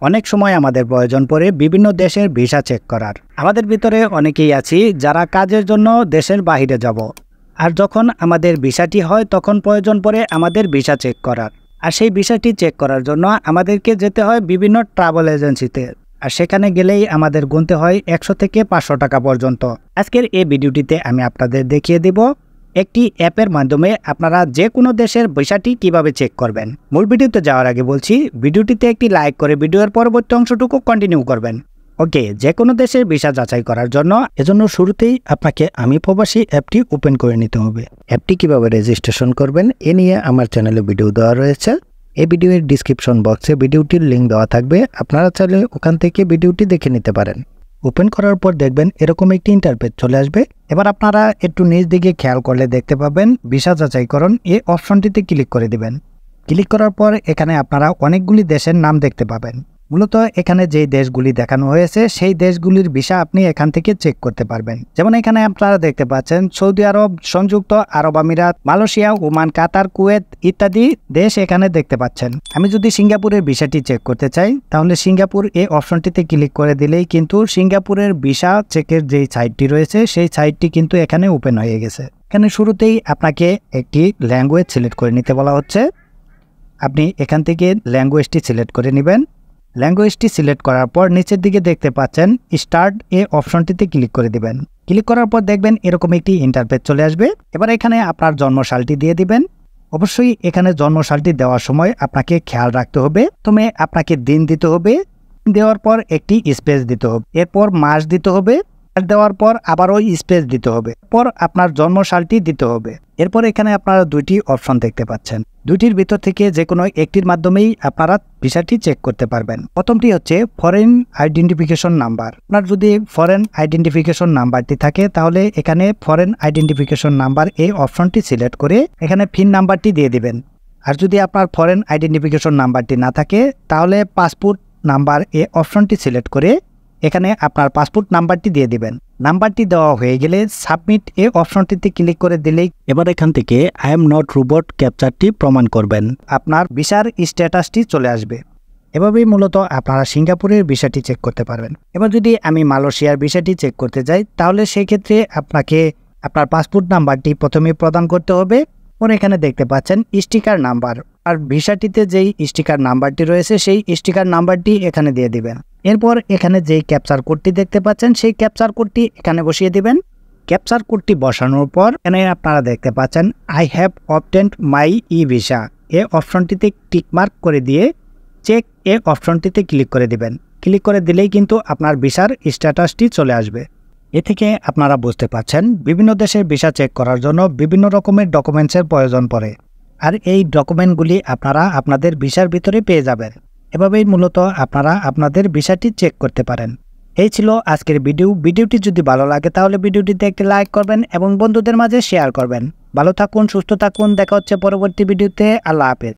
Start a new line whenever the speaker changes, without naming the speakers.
অনেক সময় আমাদের প্রয়োজন পড়ে বিভিন্ন দেশের ভিসা চেক করার। আমাদের ভিতরে অনেকেই আছি যারা কাজের জন্য দেশের বাইরে যাব, আর যখন আমাদের ভিসাটি হয় তখন প্রয়োজন পড়ে আমাদের ভিসা চেক করার। আর সেই ভিসাটি চেক করার জন্য আমাদেরকে যেতে হয় বিভিন্ন ট্রাভেল এজেন্সিতে, আর সেখানে গেলেই আমাদের গুনতে হয় 100 থেকে 500 টাকা পর্যন্ত। আজকের এই ভিডিওটিতে আমি আপনাদের দেখিয়ে দেব একটি অ্যাপের মাধ্যমে আপনারা যে কোনো দেশের ভিসাটি কিভাবে চেক করবেন। মূল ভিডিওতে যাওয়ার আগে বলছি, ভিডিওটিতে একটি লাইক করে ভিডিওর পরবর্তী অংশটুকু কন্টিনিউ করবেন। ওকে, যে কোনো দেশের ভিসা যাচাই করার জন্য এজন্য শুরুতেই আপনাকে আমি প্রবাসী অ্যাপটি ওপেন করে নিতে হবে। অ্যাপটি কিভাবে রেজিস্ট্রেশন করবেন এ নিয়ে আমার চ্যানেলে ভিডিও দেওয়া রয়েছে। এই ভিডিওর ডিসক্রিপশন বক্সে ভিডিওটির লিঙ্ক দেওয়া থাকবে, আপনারা চাইলে ওখান থেকে ভিডিওটি দেখে নিতে পারেন। ওপেন করার পর দেখবেন এরকম একটি ইন্টারফেস চলে আসবে। এবার আপনারা একটু নিচ দিকে খেয়াল করলে দেখতে পাবেন ভিসা যাচাইকরণ, এই অপশনটিতে ক্লিক করে দিবেন। ক্লিক করার পর এখানে আপনারা অনেকগুলি দেশের নাম দেখতে পাবেন। মূলত এখানে যেই দেশগুলি দেখানো হয়েছে সেই দেশগুলির ভিসা আপনি এখান থেকে চেক করতে পারবেন। যেমন এখানে আপনারা দেখতে পাচ্ছেন সৌদি আরব, সংযুক্ত আরব আমিরাত, মালয়েশিয়া, ওমান, কাতার, কুয়েত ইত্যাদি দেশ এখানে দেখতে পাচ্ছেন। আমি যদি সিঙ্গাপুরের ভিসাটি চেক করতে চাই তাহলে সিঙ্গাপুর এই অপশনটিতে ক্লিক করে দিলেই কিন্তু সিঙ্গাপুরের ভিসা চেকের যেই সাইটটি রয়েছে সেই সাইটটি কিন্তু এখানে ওপেন হয়ে গেছে। এখানে শুরুতেই আপনাকে একটি ল্যাঙ্গুয়েজ সিলেক্ট করে নিতে বলা হচ্ছে। আপনি এখান থেকে ল্যাঙ্গুয়েজটি সিলেক্ট করে নেবেন। ল্যাঙ্গুয়েজটি সিলেক্ট করার পর নিচের দিকে দেখতে পাচ্ছেন স্টার্ট এই অপশনটিতে ক্লিক করে দিবেন। ক্লিক করার পর দেখবেন এরকম একটি ইন্টারফেস চলে আসবে। এবার এখানে আপনার জন্মসালটি দিয়ে দিবেন। অবশ্যই এখানে জন্মসালটি দেওয়ার সময় আপনাকে খেয়াল রাখতে হবে, প্রথমে আপনাকে দিন দিতে হবে, দেওয়ার পর একটি স্পেস দিতে হবে, এরপর মাস দিতে হবে, দেওয়ার পর আবারও স্পেস দিতে হবে, পর আপনার জন্মসালটি দিতে হবে। এরপর এখানে আপনারা দুইটি অপশন দেখতে পাচ্ছেন, দুইটির ভিতর থেকে যে কোনো একটির মাধ্যমেই আপনারা ভিসাটি চেক করতে পারবেন। প্রথমটি হচ্ছে ফরেন আইডেন্টিফিকেশন নাম্বার। আপনার যদি ফরেন আইডেন্টিফিকেশন নাম্বারটি থাকে তাহলে এখানে ফরেন আইডেন্টিফিকেশন নাম্বার এই অপশনটি সিলেক্ট করে এখানে পিন নাম্বারটি দিয়ে দিবেন। আর যদি আপনার ফরেন আইডেন্টিফিকেশন নাম্বারটি না থাকে তাহলে পাসপোর্ট নাম্বার এই অপশনটি সিলেক্ট করে এখানে আপনার পাসপোর্ট নাম্বারটি দিয়ে দিবেন। নাম্বারটি দেওয়া হয়ে গেলে সাবমিট এই অপশনটিতে ক্লিক করে দিলেই এবার এখান থেকে আই এম নট রোবট ক্যাপচারটি প্রমাণ করবেন, আপনার ভিসার স্ট্যাটাসটি চলে আসবে। এভাবেই মূলত আপনারা সিঙ্গাপুরের ভিসাটি চেক করতে পারবেন। এবার যদি আমি মালয়েশিয়ার ভিসাটি চেক করতে যাই তাহলে সেই ক্ষেত্রে আপনাকে আপনার পাসপোর্ট নাম্বারটি প্রথমে প্রদান করতে হবে। পরে এখানে দেখতে পাচ্ছেন স্টিকার নাম্বার, আর ভিসাটিতে যেই স্টিকার নাম্বারটি রয়েছে সেই স্টিকার নাম্বারটি এখানে দিয়ে দিবেন। এরপর এখানে যেই ক্যাপচার কোডটি দেখতে পাচ্ছেন সেই ক্যাপচার কোডটি এখানে বসিয়ে দিবেন। ক্যাপচার কোডটি বসানোর পর এখানে আপনারা দেখতে পাচ্ছেন I have obtained my E visa এই অপশনটিতে টিকমার্ক করে দিয়ে চেক এই অপশনটিতে ক্লিক করে দিবেন। ক্লিক করে দিলেই কিন্তু আপনার ভিসার স্ট্যাটাসটি চলে আসবে। এ থেকে আপনারা বুঝতে পারছেন বিভিন্ন দেশের ভিসা চেক করার জন্য বিভিন্ন রকমের ডকুমেন্টসের প্রয়োজন পড়ে, আর এই ডকুমেন্টগুলি আপনারা আপনাদের ভিসার ভিতরে পেয়ে যাবেন। এভাবেই মূলত আপনারা আপনাদের ভিসাটি চেক করতে পারেন। এই ছিল আজকের ভিডিও। ভিডিওটি যদি ভালো লাগে তাহলে ভিডিওটিতে একটি লাইক করবেন এবং বন্ধুদের মাঝে শেয়ার করবেন। ভালো থাকুন, সুস্থ থাকুন, দেখা হচ্ছে পরবর্তী ভিডিওতে। আল্লাহ হাফেজ।